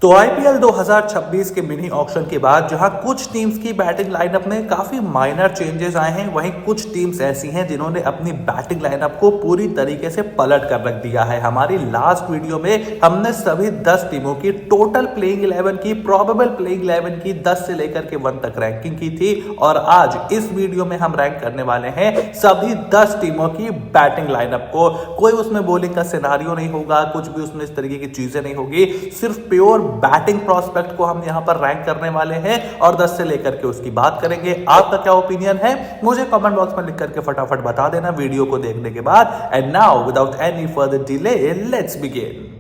तो आईपीएल 2026 के mini auction के बाद जहां कुछ टीम्स की बैटिंग लाइनअप में काफी माइनर चेंजेस आए हैं, वहीं कुछ टीम्स ऐसी हैं जिन्होंने अपनी बैटिंग लाइनअप को पूरी तरीके से पलट कर रख दिया है। हमारी लास्ट वीडियो में हमने सभी 10 टीमों की टोटल प्लेइंग 11 की, प्रोबेबल प्लेइंग 11 की 10 से लेकर के 1 तक रैंकिंग की थी और आज इस वीडियो में हम रैंक करने वाले हैं सभी 10 टीमों की बैटिंग लाइनअप को। कोई उसमें बॉलिंग का सिनारियो नहीं होगा, कुछ भी उसमें इस तरीके की चीजें नहीं होगी, सिर्फ प्योर बैटिंग प्रोस्पेक्ट को हम यहां पर रैंक करने वाले हैं और 10 से लेकर के उसकी बात करेंगे। आपका क्या ओपिनियन है मुझे कमेंट बॉक्स में लिख करके फटाफट बता देना वीडियो को देखने के बाद। And now without any further delay let's begin.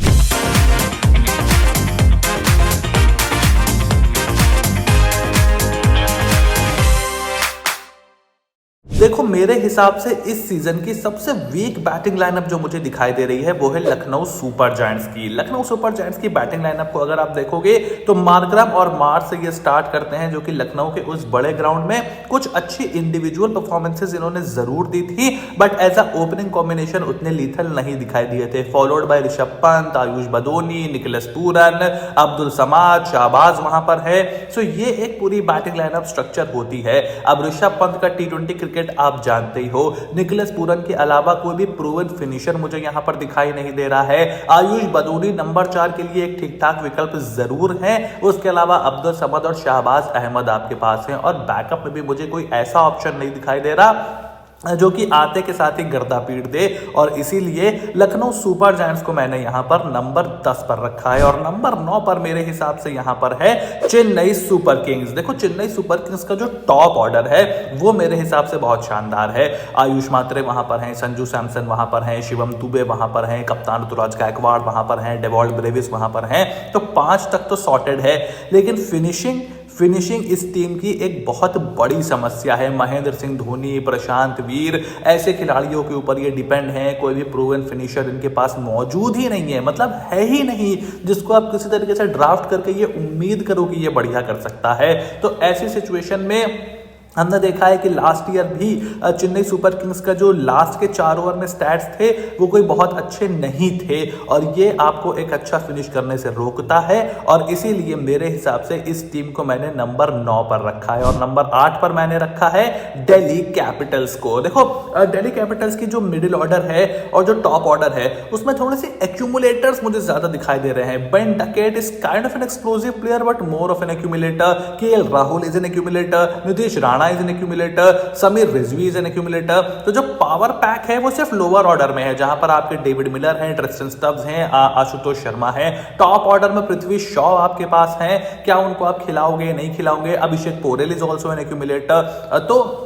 देखो, मेरे हिसाब से इस सीजन की सबसे वीक बैटिंग लाइनअप जो मुझे दिखाई दे रही है वो है लखनऊ सुपर जायंट्स की। लखनऊ सुपर जायंट्स की बैटिंग लाइनअप को अगर आप देखोगे तो मार्करम और मार्च से ये स्टार्ट करते हैं, जो कि लखनऊ के उस बड़े ग्राउंड में कुछ अच्छी इंडिविजुअल परफॉर्मेंसेस इन्होंने जरूर दी थी, but as a opening combination उतने लीथल नहीं दिखाई दिए थे। Followed by Rishabh Pant, Ayush Badoni, Nicholas Pooran, Abdul Samad, Shahbaz वहां पर है। सो ये एक पूरी बैटिंग लाइनअप स्ट्रक्चर होती है। अब ऋषभ पंत का T20 क्रिकेट आप जानते ही हो। निकोलस पूरन के अलावा कोई भी प्रूवन फिनिशर मुझे यहां पर दिखाई नहीं दे रहा है। आयुष बदोनी नंबर 4 के लिए एक ठीक ठाक विकल्प जरूर है। उसके अलावा अब्दुल समद और शाहबाज अहमद आपके पास हैं और बैकअप में भी मुझे कोई ऐसा ऑप्शन नहीं दिखाई दे रहा जो कि आते के साथ ही गर्दा पीट दे, और इसीलिए लखनऊ सुपर जायंट्स को मैंने यहां पर नंबर 10 पर रखा है। और नंबर 9 पर मेरे हिसाब से यहां पर है चेन्नई सुपर किंग्स। देखो, चेन्नई सुपर किंग्स का जो टॉप ऑर्डर है वो मेरे हिसाब से बहुत शानदार है। आयुष मात्रे वहां पर हैं, संजू सैमसन वहां पर हैं, शिवम दुबे वहां पर हैं, कप्तान ऋतुराज गायकवाड़ वहां पर हैं, डेवॉल्ट ब्रेविस वहां पर हैं। तो 5 तक तो सॉर्टेड है, लेकिन फिनिशिंग इस टीम की एक बहुत बड़ी समस्या है। महेंद्र सिंह धोनी, प्रशांत वीर, ऐसे खिलाड़ियों के ऊपर ये डिपेंड है। कोई भी प्रूवन फिनिशर इनके पास मौजूद ही नहीं है, मतलब है ही नहीं जिसको आप किसी तरीके से ड्राफ्ट करके ये उम्मीद करो कि ये बढ़िया कर सकता है। तो ऐसी सिचुएशन में हमने देखा है कि लास्ट ईयर भी चेन्नई सुपर किंग्स का जो लास्ट के 4 ओवर में स्टैट्स थे वो कोई बहुत अच्छे नहीं थे, और ये आपको एक अच्छा फिनिश करने से रोकता है। और इसीलिए मेरे हिसाब से इस टीम को मैंने नंबर 9 पर रखा है। और नंबर 8 पर मैंने रखा है दिल्ली कैपिटल्स को। देखो, दिल्ली कैपिटल्स की जो मिडिल ऑर्डर है और जो टॉप ऑर्डर है उसमें थोड़े से एक्यूमुलेटर्स मुझे ज्यादा दिखाई दे रहे हैं। Ben Duckett is kind of an explosive player but more of an accumulator. KL Rahul is an accumulator, Nitish Rana is an accumulator, Sameer Rizvi is an accumulator. तो जो पावर पैक है वो सिर्फ लोअर ऑर्डर में है, जहां पर आपके डेविड मिलर हैं, ट्रिस्टन स्टब्स हैं, आशुतोष शर्मा हैं। टॉप ऑर्डर में पृथ्वी शॉ आपके पास हैं, क्या उनको आप खिलाओगे नहीं खिलाओगे? Abhishek Porel is also an accumulator. तो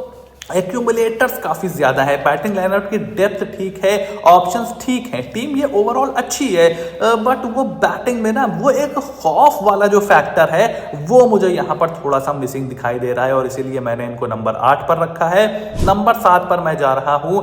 एक्यूमुलेटर्स काफी ज्यादा है। बैटिंग लाइनअप की डेप्थ ठीक है, ऑप्शंस ठीक हैं, टीम ये ओवरऑल अच्छी है, बट वो बैटिंग में ना वो एक खौफ वाला जो फैक्टर है वो मुझे यहां पर थोड़ा सा मिसिंग दिखाई दे रहा है, और इसीलिए मैंने इनको नंबर 8 पर रखा है। नंबर 7 पर मैं जा रहा हूं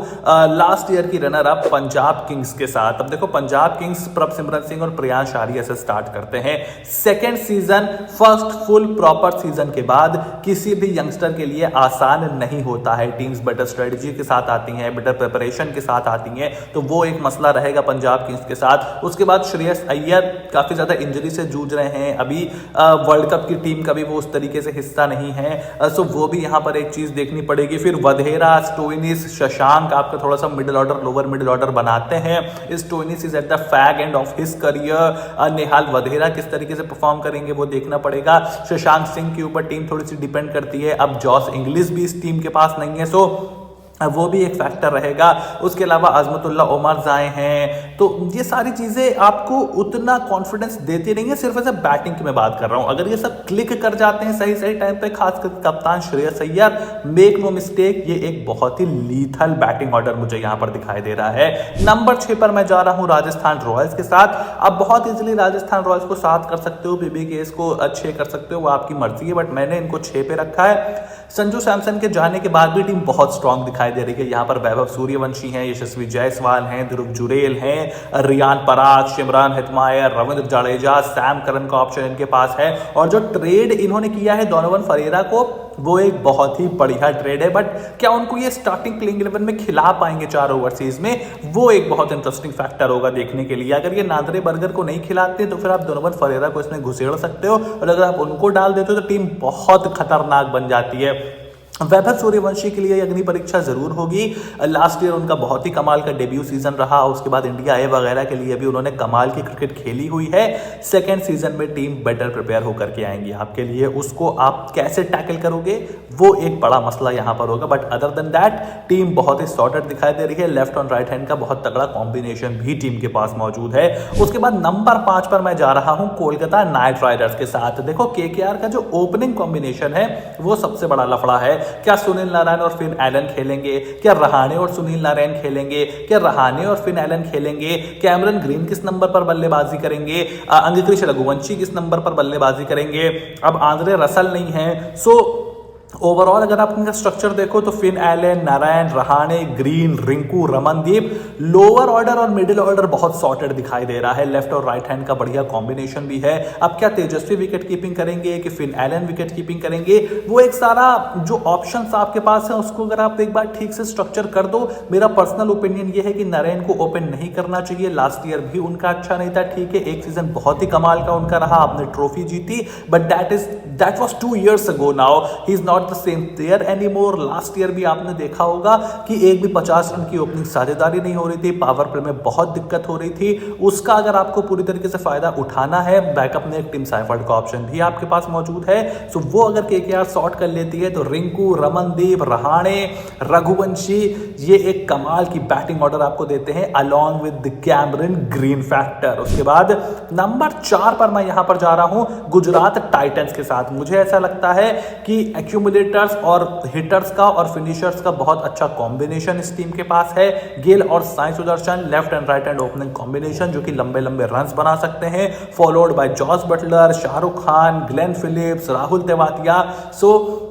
लास्ट ईयर की रनर अप पंजाब किंग्स के साथ। अब देखो, पंजाब किंग्स प्रभसिमरन सिंह और प्रियांश आर्या से स्टार्ट करते हैं। Second season, first full proper season के बाद किसी भी यंगस्टर के लिए आसान नहीं होता है। टीम्स बेटर स्ट्रेटजी के साथ आती हैं, बेटर प्रिपरेशन के साथ आती हैं, तो वो एक मसला रहेगा पंजाब किंग्स के साथ। उसके बाद श्रेयस अय्यर काफी ज्यादा इंजरी से जूझ रहे हैं, अभी वर्ल्ड कप की टीम का भी वो उस तरीके से हिस्सा नहीं है, सो वो भी यहां पर एक चीज देखनी पड़ेगी। फिर वधेरा, स्टोइनिस, शशांक आपका थोड़ा सा middle order, lower middle order बनाते हैं। Stoinis is at the fag end of his career. Nehal Wadhera किस तरीके से परफॉर्म करेंगे वो देखना पड़ेगा। शशांक सिंह के ऊपर टीम थोड़ी सी डिपेंड करती है। अब जॉस इंग्लिश भी इस टीम के पास नहीं है, सो वो भी एक फैक्टर रहेगा। उसके अलावा अजमतुल्ला ओमर जाए हैं, तो ये सारी चीजें आपको उतना कॉन्फिडेंस देती नहीं है। सिर्फ ऐसे बैटिंग की मैं बात कर रहा हूं, अगर ये सब क्लिक कर जाते हैं सही सही टाइम पे, खासकर कप्तान Shreyas Iyer, make no mistake, ये एक बहुत ही लीथल बैटिंग ऑर्डर मुझे यहां पर दिखाई दे रहा है। नंबर 6 पर मैं जा रहा हूं राजस्थान रॉयल्स के साथ। अब बहुत इजीली राजस्थान रॉयल्स को 7 कर सकते हो, बीबीकेएस को 6 कर सकते हो, वो आपकी मर्जी है, बट मैंने इनको 6 पे रखा है। संजू सैमसन के जाने के बाद भी टीम बहुत स्ट्रांग दिखाई दिखाई दे रही है। यहाँ पर वैभव सूर्यवंशी हैं, यशस्वी जायसवाल हैं, ध्रुव जुरेल हैं, Riyan Parag, Shimron Hetmyer, Ravindra Jadeja, Sam Curran का ऑप्शन इनके पास है। और जो ट्रेड इन्होंने किया है डोनोवन फरेरा को, वो एक बहुत ही बढ़िया ट्रेड है। बट क्या उनको ये स्टार्टिंग प्लेइंग 11 में खिला पाएंगे 4 ओवरसीज में, वो एक बहुत इंटरेस्टिंग फैक्टर होगा देखने के लिए। अगर ये नादरे बर्गर को नहीं खिलाते तो फिर आप डोनोवन फरेरा को इसमें घुसेड़ सकते हो, और अगर आप उनको डाल देते हो तो टीम बहुत खतरनाक बन जाती है। वैभव सूर्यवंशी के लिए अग्नि परीक्षा जरूर होगी। लास्ट ईयर उनका बहुत ही कमाल का डेब्यू सीजन रहा, उसके बाद इंडिया ए वगैरह के लिए भी उन्होंने कमाल की क्रिकेट खेली हुई है। सेकेंड सीजन में टीम बेटर प्रिपेयर होकर के आएंगी आपके लिए, उसको आप कैसे टैकल करोगे वो एक बड़ा मसला यहाँ पर होगा। But other than that team बहुत ही सॉर्टेड दिखाई दे रही है। लेफ्ट ऑन राइट हैंड का बहुत तगड़ा कॉम्बिनेशन भी टीम के पास मौजूद है। उसके बाद नंबर 5 पर मैं जा रहा हूं कोलकाता नाइट राइडर्स के साथ। देखो केकेआर का जो ओपनिंग कॉम्बिनेशन है वो सबसे बड़ा लफड़ा है। क्या सुनील नारायण और फिन एलन खेलेंगे? क्या रहाणे और सुनील नारायण खेलेंगे? क्या रहाणे और फिन एलन खेलेंगे? कैमरन ग्रीन किस नंबर पर बल्लेबाजी करेंगे? अंगिकृष रघुवंशी किस नंबर पर बल्लेबाजी करेंगे? अब आंद्रे रसल नहीं है। सो ओवरऑल अगर आप इनका स्ट्रक्चर देखो तो Finn Allen, Narayan, Rahane, green, Rinku, Ramandeep, lower order और मिडिल ऑर्डर बहुत सॉर्टेड दिखाई दे रहा है। लेफ्ट और राइट हैंड का बढ़िया कॉम्बिनेशन भी है। अब क्या तेजस्वी विकेट कीपिंग करेंगे कि फिन एलन विकेट कीपिंग करेंगे? वो एक सारा जो ऑप्शंस आपके पास है उसको अगर आप एक बार ठीक से स्ट्रक्चर कर दो। मेरा पर्सनल ओपिनियन ये है कि नारायण को ओपन नहीं करना चाहिए। लास्ट ईयर भी उनका अच्छा नहीं था, ठीक है, एक सीजन बहुत ही कमाल का उनका रहा, आपने ट्रॉफी जीती, but that was 2 years ago now. He is not the same player anymore. Last year भी आपने देखा होगा कि एक भी 50 रन की ओपनिंग साझेदारी नहीं हो रही थी, पावर प्ले में बहुत दिक्कत हो रही थी। उसका अगर आपको पूरी तरीके से फायदा उठाना है, बैकअप में एक टीम साइफर्ड का ऑप्शन भी आपके पास मौजूद है। सो वो अगर केकेआर शॉर्ट कर लेती है तो रिंकू, रमनदीप, रहाणे, रघुवंशी, ये एक कमाल की बैटिंग ऑर्डर आपको देते हैं along with the Cameron green factor. उसके बाद नंबर 4 पर मैं यहां पर जा रहा हूं गुजरात टाइटंस के साथ। मुझे ऐसा लगता है कि एक्यूमुलेटर्स और हिटर्स का और फिनिशर्स का बहुत अच्छा कॉम्बिनेशन इस टीम के पास है। गिल और Sai Sudharsan left and right hand opening combination जो कि लंबे लंबे रन्स बना सकते हैं, followed by Jos Buttler, Shahrukh Khan, Glenn Phillips, Rahul Tewatia. So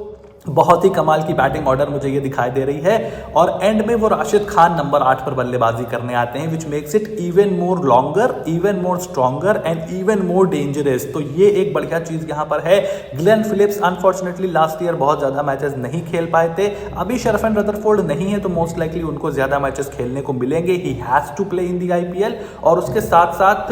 बहुत ही कमाल की बैटिंग ऑर्डर मुझे ये दिखाई दे रही है। और एंड में वो राशिद खान नंबर 8 पर बल्लेबाजी करने आते हैं, which makes it even more longer, even more stronger and even more dangerous. तो ये एक बढ़िया चीज यहाँ पर है। Glenn Phillips unfortunately last year बहुत ज्यादा मैचेस नहीं खेल पाए थे। अभी शरफन रदरफोर्ड नहीं है तो मोस्ट लाइकली उनको ज्यादा मैचेस खेलने को मिलेंगे। He has to play in the IPL। और उसके साथ साथ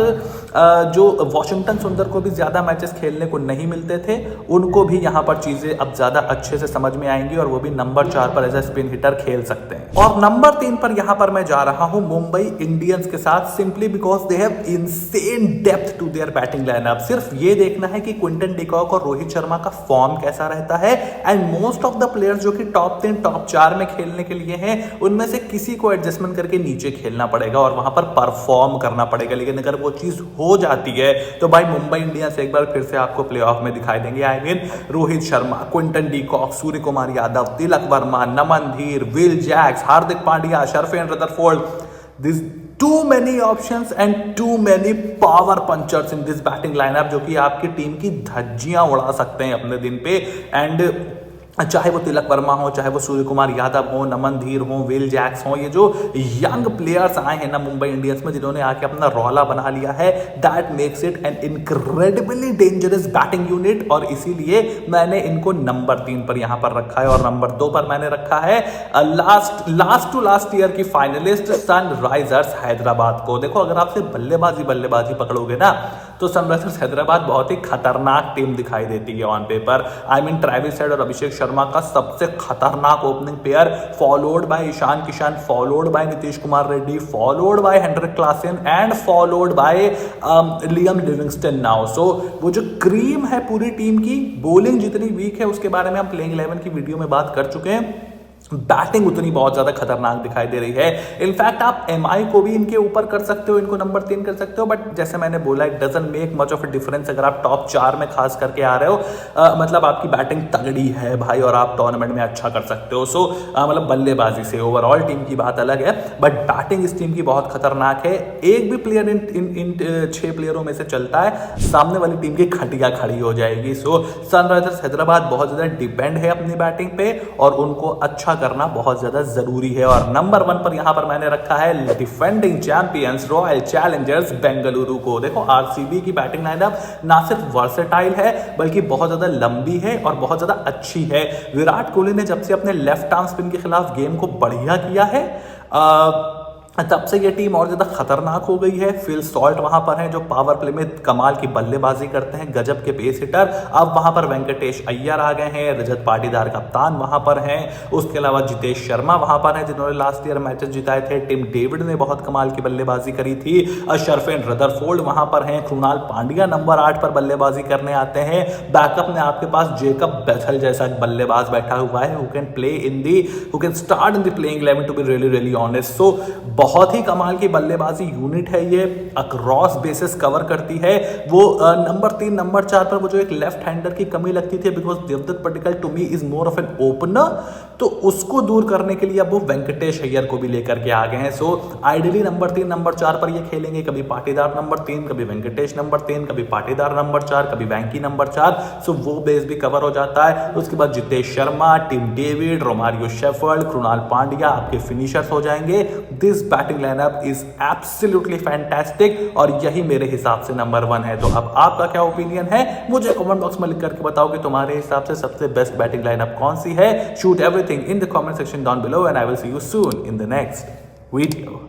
जो वॉशिंगटन सुंदर को भी ज्यादा मैचेस खेलने को नहीं मिलते थे, उनको भी यहाँ पर चीजें अब ज्यादा अच्छे से समझ में आएंगी और वो भी नंबर 4 पर एज ए स्पिन हिटर खेल सकते हैं। और नंबर 3 पर यहां पर मैं जा रहा हूं मुंबई इंडियंस के साथ, simply because they have insane depth to their batting lineup. सिर्फ ये देखना है कि क्विंटन डिकॉक और रोहित शर्मा का फॉर्म कैसा रहता है। And most of the players जो कि टॉप 3 टॉप 4 में खेलने के लिए हैं, उनमें से किसी को एडजस्टमेंट करके नीचे खेलना पड़ेगा और वहां पर परफॉर्म करना पड़ेगा। लेकिन अगर वो चीज हो जाती है तो भाई मुंबई इंडियंस एक बार फिर से आपको प्लेऑफ में दिखाई देंगे। I mean Rohit Sharma, Quinton de Kock, Surya Kumar Yadav, Tilak Varma, Naman Dhir, Will Jacks, Hardik Pandya, Sherfane Rutherford, this too many options and too many power punchers in this batting lineup जो कि आपकी टीम की धज्जियां उड़ा सकते हैं अपने दिन पे। एंड चाहे वो तिलक वर्मा हो, चाहे वो सूर्य कुमार यादव हो, नमन धीर हो, विल जैक्स हो, ये जो यंग प्लेयर्स आए हैं ना मुंबई इंडियंस में, जिन्होंने आके अपना रौला बना लिया है, that makes it N incredibly dangerous batting unit. और इसीलिए मैंने इनको नंबर 3 पर यहां पर रखा है। और नंबर 2 पर मैंने रखा है लास्ट टू लास्ट ईयर की फाइनलिस्ट सनराइजर्स हैदराबाद को। देखो अगर आपसे बल्लेबाजी पकड़ोगे ना तो सनराइजर्स हैदराबाद बहुत ही खतरनाक टीम दिखाई देती है on paper. I mean Travis Head और अभिषेक शर्मा का सबसे खतरनाक opening pair, followed by Ishan Kishan, followed by Nitish Kumar Reddy, followed by Heinrich Klaasen and followed by Liam Livingstone now. So वो जो क्रीम है पूरी टीम की, बॉलिंग जितनी वीक है उसके बारे में हम प्लेइंग 11 की वीडियो में बात कर चुके हैं, बैटिंग उतनी बहुत ज्यादा खतरनाक दिखाई दे रही है। इनफैक्ट आप MI को भी इनके ऊपर कर सकते हो, इनको नंबर 3 कर सकते हो, बट जैसे मैंने बोला it doesn't make much of a difference अगर आप टॉप 4 में खास करके आ रहे हो। मतलब आपकी बैटिंग तगड़ी है भाई और आप टूर्नामेंट में अच्छा कर सकते हो। सो मतलब बल्लेबाजी से ओवरऑल टीम की बात अलग है, बट बैटिंग इस टीम की बहुत खतरनाक है। एक भी प्लेयर इन 6 प्लेयरों में से चलता है, सामने वाली टीम की खटिया खड़ी हो जाएगी। सो सनराइजर्स हैदराबाद बहुत ज्यादा डिपेंड है अपनी बैटिंग पे और उनको अच्छा करना बहुत ज्यादा जरूरी है। और नंबर 1 पर यहां पर मैंने रखा है defending champions royal Challengers Bengaluru को। देखो आरसीबी की बैटिंग लाइनअप ना सिर्फ वर्सेटाइल है बल्कि बहुत ज्यादा लंबी है और बहुत ज्यादा अच्छी है। विराट कोहली ने जब से अपने लेफ्ट आर्म स्पिन के खिलाफ गेम को बढ़िया किया है तब से ये टीम और ज्यादा खतरनाक हो गई है। फिल सॉल्ट वहां पर हैं जो पावर प्ले में कमाल की बल्लेबाजी करते हैं, गजब के पेस हिटर। अब वहां पर वेंकटेश अय्यर आ गए हैं, रजत पाटीदार कप्तान वहां पर हैं। उसके अलावा जितेश शर्मा वहां पर हैं जिन्होंने लास्ट ईयर मैचेस जिताए थे। टिम डेविड ने बहुत कमाल की बल्लेबाजी करी थी। अशरफेन रदरफोर्ड वहां पर हैं। कृणाल पांड्या नंबर 8 पर बल्लेबाजी करने आते हैं। बैकअप में आपके पास जेकब बेथल जैसा बल्लेबाज बैठा हुआ है who can start in the playing 11 to be really honest. So बहुत ही कमाल की बल्लेबाजी यूनिट है ये, अक्रॉस बेसिस कवर करती है। वो नंबर 3 नंबर 4 पर वो जो एक लेफ्ट हैंडर की कमी लगती थी because Devdutt Padikkal to me is more of an opener, तो उसको दूर करने के लिए अब वो वेंकटेश अय्यर को भी लेकर के आ गए हैं। सो आइडियली नंबर 3 नंबर 4 पर ये खेलेंगे, कभी पाटीदार नंबर 3, कभी वेंकटेश नंबर 3, कभी पाटीदार नंबर 4, कभी वैंकी नंबर 4। सो वो बेस भी कवर हो जाता है। उसके बाद Jitesh Sharma, Tim David, Romario Shepherd, Krunal Pandya आपके फिनिशर्स हो जाएंगे। This batting lineup is absolutely fantastic और यही मेरे हिसाब से नंबर 1 है। तो अब आपका क्या ओपिनियन है मुझे कमेंट बॉक्स में लिख करके बताओ कि तुम्हारे हिसाब से सबसे बेस्ट बैटिंग लाइनअप कौन सी है। Shoot everything in the comment section down below and I will see you soon in the next video.